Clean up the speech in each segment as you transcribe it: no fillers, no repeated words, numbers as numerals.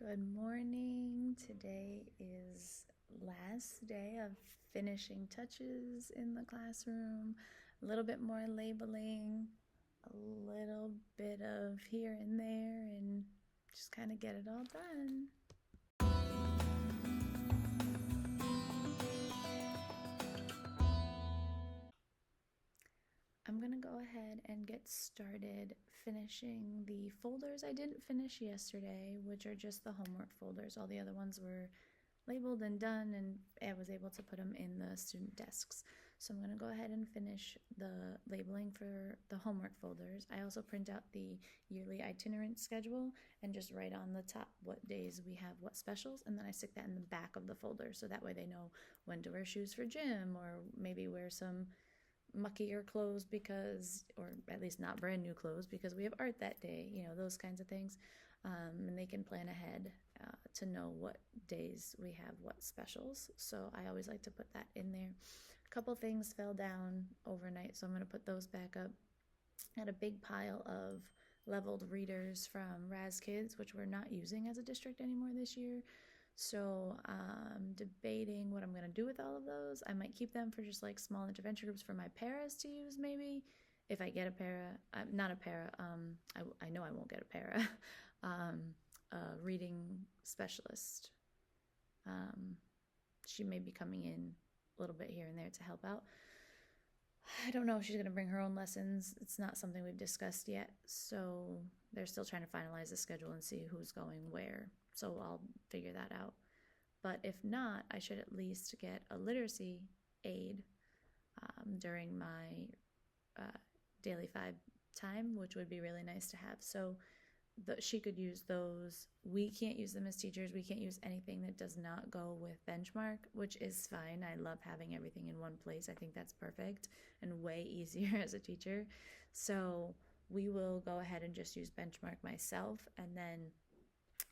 Good morning. Today is last day of finishing touches in the classroom. A little bit more labeling, a little bit of here and there, and just kind of get it all done. I'm gonna go ahead and get started finishing the folders I didn't finish yesterday, which are just the homework folders. All the other ones were labeled and done, and I was able to put them in the student desks. So I'm going to go ahead and finish the labeling for the homework folders. I also print out the yearly itinerant schedule and just write on the top what days we have what specials, and then I stick that in the back of the folder so that way they know when to wear shoes for gym, or maybe wear some muckier clothes because, or at least not brand new clothes because we have art that day, those kinds of things. And they can plan ahead to know what days we have what specials. So I always like to put that in there. A couple things fell down overnight, so I'm going to put those back up. I had a big pile of leveled readers from Raz Kids, which we're not using as a district anymore this year. So I'm debating what I'm going to do with all of those. I might keep them for just like small intervention groups for my paras to use, maybe. If I get a para, not a para, I know I won't get a para, a reading specialist. She may be coming in a little bit here and there to help out. I don't know if she's going to bring her own lessons. It's not something we've discussed yet, so they're still trying to finalize the schedule and see who's going where. So I'll figure that out. But if not, I should at least get a literacy aid during my daily 5 time, which would be really nice to have. So she could use those. We can't use them as teachers. We can't use anything that does not go with Benchmark, which is fine. I love having everything in one place. I think that's perfect and way easier as a teacher. So we will go ahead and just use Benchmark myself, and then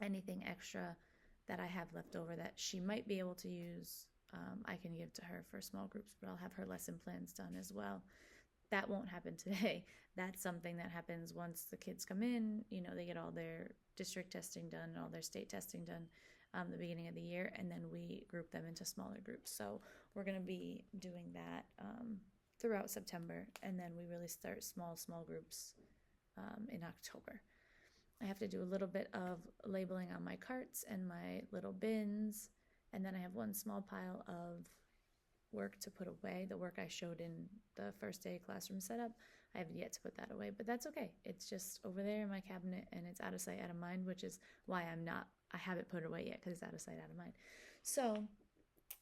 anything extra that I have left over that she might be able to use, I can give to her for small groups, but I'll have her lesson plans done as well. That won't happen today. That's something that happens once the kids come in. They get all their district testing done and all their state testing done the beginning of the year, and then we group them into smaller groups. So we're going to be doing that throughout September, and then we really start small groups in October. I have to do a little bit of labeling on my carts and my little bins, and then I have one small pile of work to put away, the work I showed in the first day classroom setup. I have yet to put that away, but that's okay. It's just over there in my cabinet, and it's out of sight, out of mind, which is why I haven't put it away yet, because it's out of sight, out of mind. So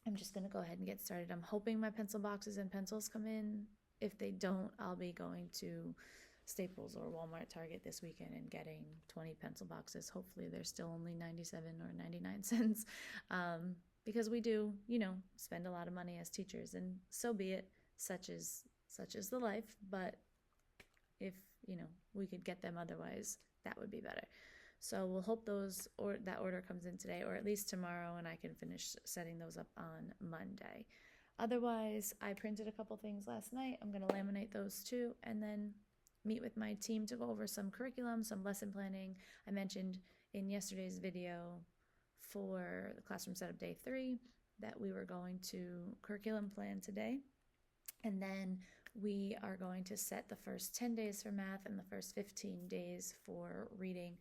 I'm just going to go ahead and get started. I'm hoping my pencil boxes and pencils come in. If they don't, I'll be going to Staples or Walmart, Target this weekend and getting 20 pencil boxes. Hopefully they're still only 97 or 99 cents. Because we do, spend a lot of money as teachers, and so be it. Such is the life. But if we could get them otherwise, that would be better. So we'll hope that order comes in today, or at least tomorrow, and I can finish setting those up on Monday. Otherwise, I printed a couple things last night. I'm going to laminate those too, and then meet with my team to go over some curriculum, some lesson planning. I mentioned in yesterday's video for the classroom setup day 3 that we were going to curriculum plan today, and then we are going to set the first 10 days for math and the first 15 days for reading.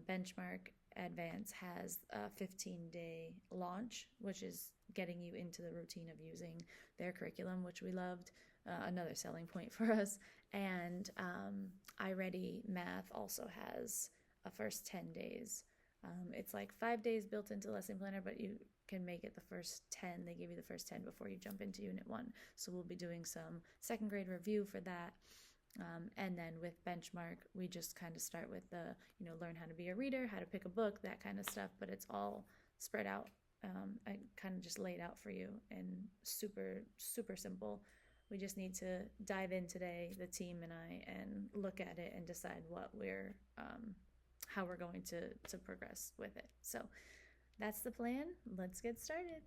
Benchmark Advance has a 15-day launch, which is getting you into the routine of using their curriculum, which we loved, another selling point for us. And iReady Math also has a first 10 days. It's like 5 days built into Lesson Planner, but you can make it the first 10. They give you the first 10 before you jump into Unit 1. So we'll be doing some second grade review for that. And then with Benchmark, we just kind of start with the, learn how to be a reader, how to pick a book, that kind of stuff, but it's all spread out. I kind of just laid out for you, and super, super simple. We just need to dive in today, the team and I, and look at it and decide how we're going to progress with it. So that's the plan. Let's get started.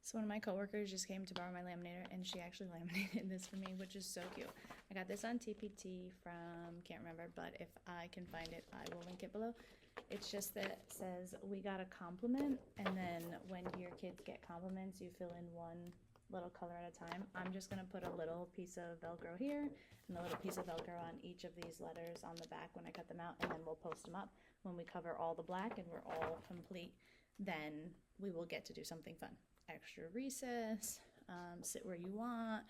So one of my coworkers just came to borrow my laminator, and she actually laminated this for me, which is so cute. I got this on TPT from, can't remember, but if I can find it, I will link it below. It's just that it says, we got a compliment, and then when your kids get compliments, you fill in one little color at a time. I'm just going to put a little piece of Velcro here and a little piece of Velcro on each of these letters on the back when I cut them out, and then we'll post them up. When we cover all the black and we're all complete, then we will get to do something fun. Extra recess, sit where you want,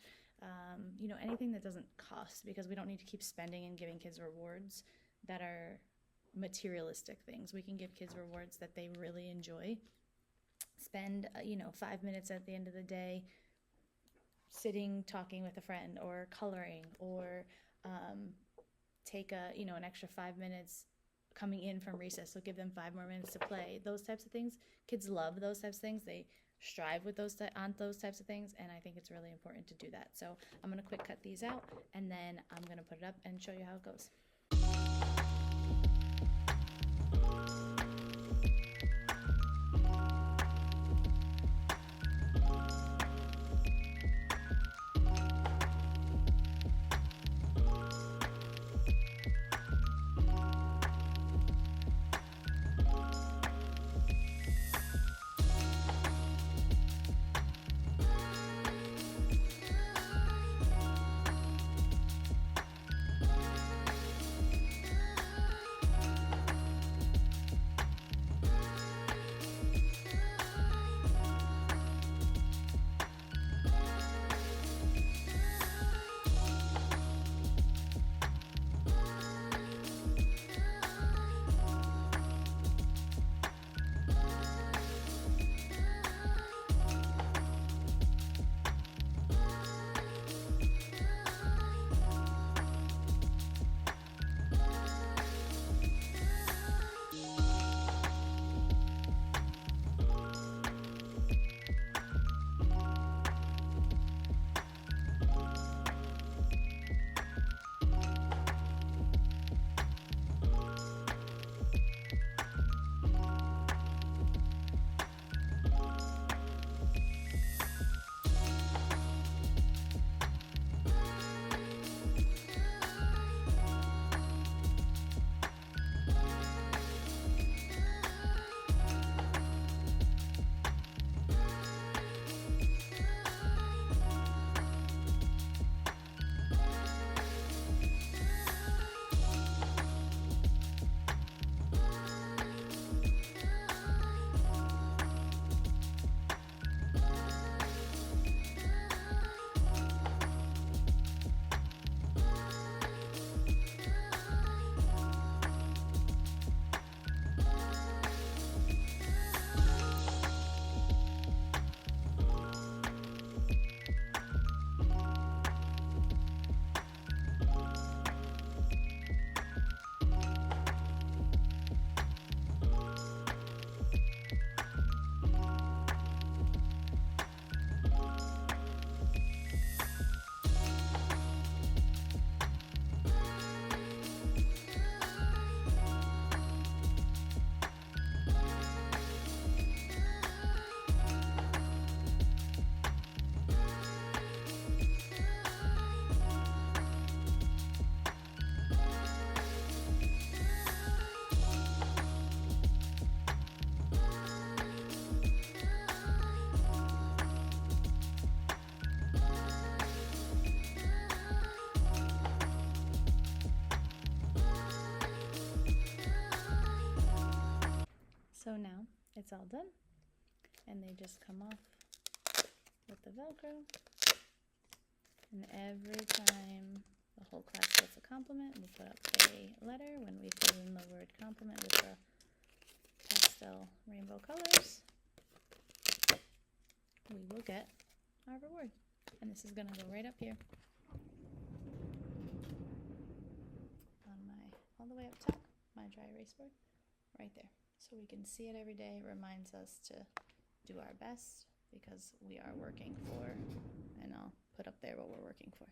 you know, anything that doesn't cost, because we don't need to keep spending and giving kids rewards that are materialistic things. We can give kids rewards that they really enjoy. Spend, 5 minutes at the end of the day sitting, talking with a friend, or coloring, or take an extra 5 minutes coming in from recess, so give them 5 more minutes to play. Those types of things, kids love those types of things. They strive with those types of things, and I think it's really important to do that. So I'm going to quick cut these out, and then I'm going to put it up and show you how it goes. So now it's all done, and they just come off with the Velcro, and every time the whole class gets a compliment, we put up a letter. When we fill in the word compliment with the pastel rainbow colors, we will get our reward. And this is going to go right up here on all the way up top, my dry erase board, right there. So we can see it every day. It reminds us to do our best, because we are working for, and I'll put up there what we're working for.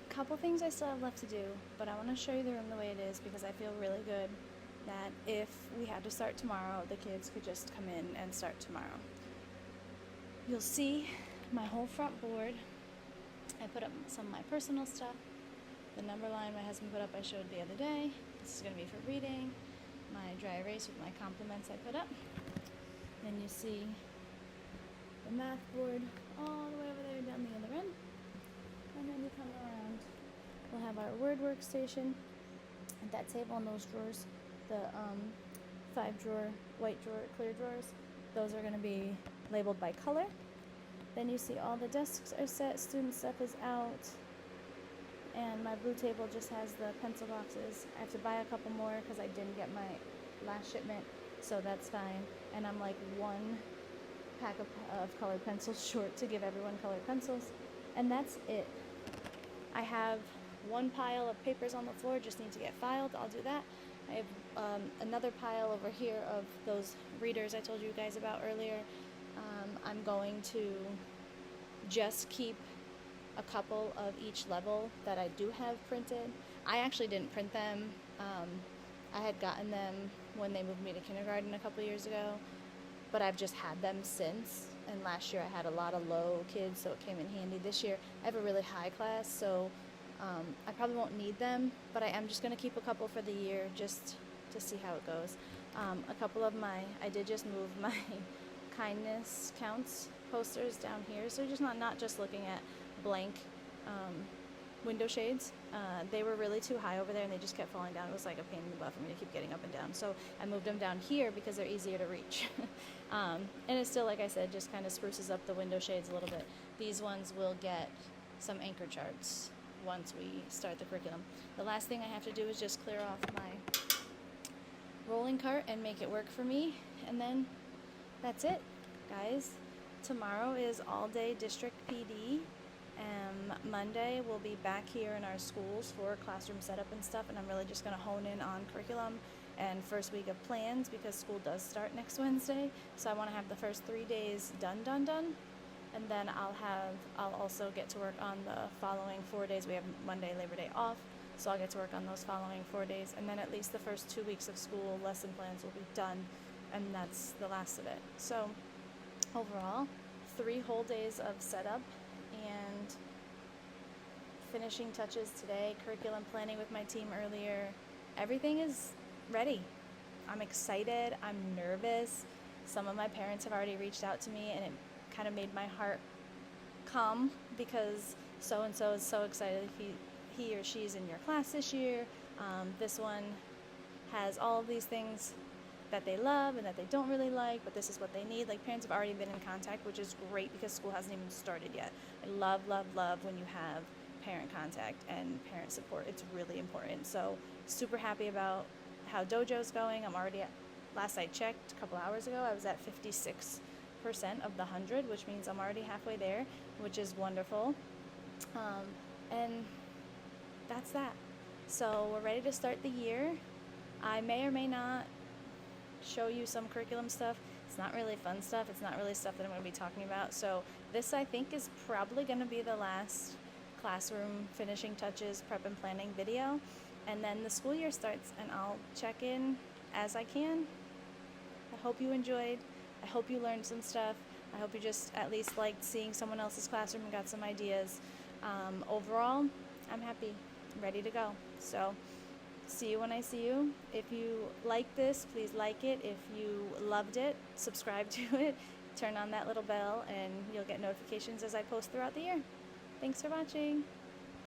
Couple things I still have left to do, but I want to show you the room the way it is, because I feel really good that if we had to start tomorrow, the kids could just come in and start tomorrow. you'll see my whole front board. I put up some of my personal stuff. The number line my husband put up I showed the other day. This is going to be for reading. My dry erase with my compliments I put up. Then you see the math board all the way over there down the other end. And then you come around. We'll have our word workstation. At that table and those drawers, the 5-drawer, white drawer, clear drawers, those are going to be labeled by color. Then you see all the desks are set, student stuff is out, and my blue table just has the pencil boxes. I have to buy a couple more because I didn't get my last shipment, so that's fine. And I'm like one pack of colored pencils short to give everyone colored pencils, and that's it. I have one pile of papers on the floor, just need to get filed. I'll do that. I have another pile over here of those readers I told you guys about earlier. I'm going to just keep a couple of each level that I do have printed. I actually didn't print them. I had gotten them when they moved me to kindergarten a couple years ago, but I've just had them since. And last year I had a lot of low kids, so it came in handy. This year I have a really high class, so I probably won't need them, but I am just going to keep a couple for the year just to see how it goes. A couple of I did just move my kindness counts posters down here, so just not just looking at blank window shades. They were really too high over there and they just kept falling down. It was like a pain in the butt for me to keep getting up and down, so I moved them down here because they're easier to reach. And it still, like I said, just kind of spruces up the window shades a little bit. These ones will get some anchor charts once we start the curriculum. The last thing I have to do is just clear off my rolling cart and make it work for me, and then that's it, guys. Tomorrow is all day district PD. Monday we'll be back here in our schools for classroom setup and stuff, and I'm really just going to hone in on curriculum and first week of plans because school does start next Wednesday, so I want to have the first 3 days done, and then I'll also get to work on the following 4 days. We have Monday, Labor Day off, so I'll get to work on those following 4 days, and then at least the first 2 weeks of school lesson plans will be done, and that's the last of it. So overall, 3 whole days of setup and finishing touches today, curriculum planning with my team earlier. Everything is ready. I'm excited. I'm nervous. Some of my parents have already reached out to me, and it kind of made my heart calm because so-and-so is so excited if he or she's in your class this year. This one has all of these things that they love and that they don't really like, but this is what they need. Like, parents have already been in contact, which is great because school hasn't even started yet. I love when you have parent contact and parent support. It's really important. So super happy about how Dojo's going. I'm already at, last I checked a couple hours ago, I was at 56% of the 100, which means I'm already halfway there, which is wonderful. And that's that. So we're ready to start the year. I may or may not show you some curriculum stuff. It's not really fun stuff. It's not really stuff that I'm going to be talking about. So this, I think, is probably going to be the last classroom finishing touches, prep and planning video. And then the school year starts, and I'll check in as I can. I hope you enjoyed. I hope you learned some stuff. I hope you just at least liked seeing someone else's classroom and got some ideas. Overall, I'm happy, ready to go. So see you when I see you. If you like this, please like it. If you loved it, subscribe to it. Turn on that little bell and you'll get notifications as I post throughout the year. Thanks for watching.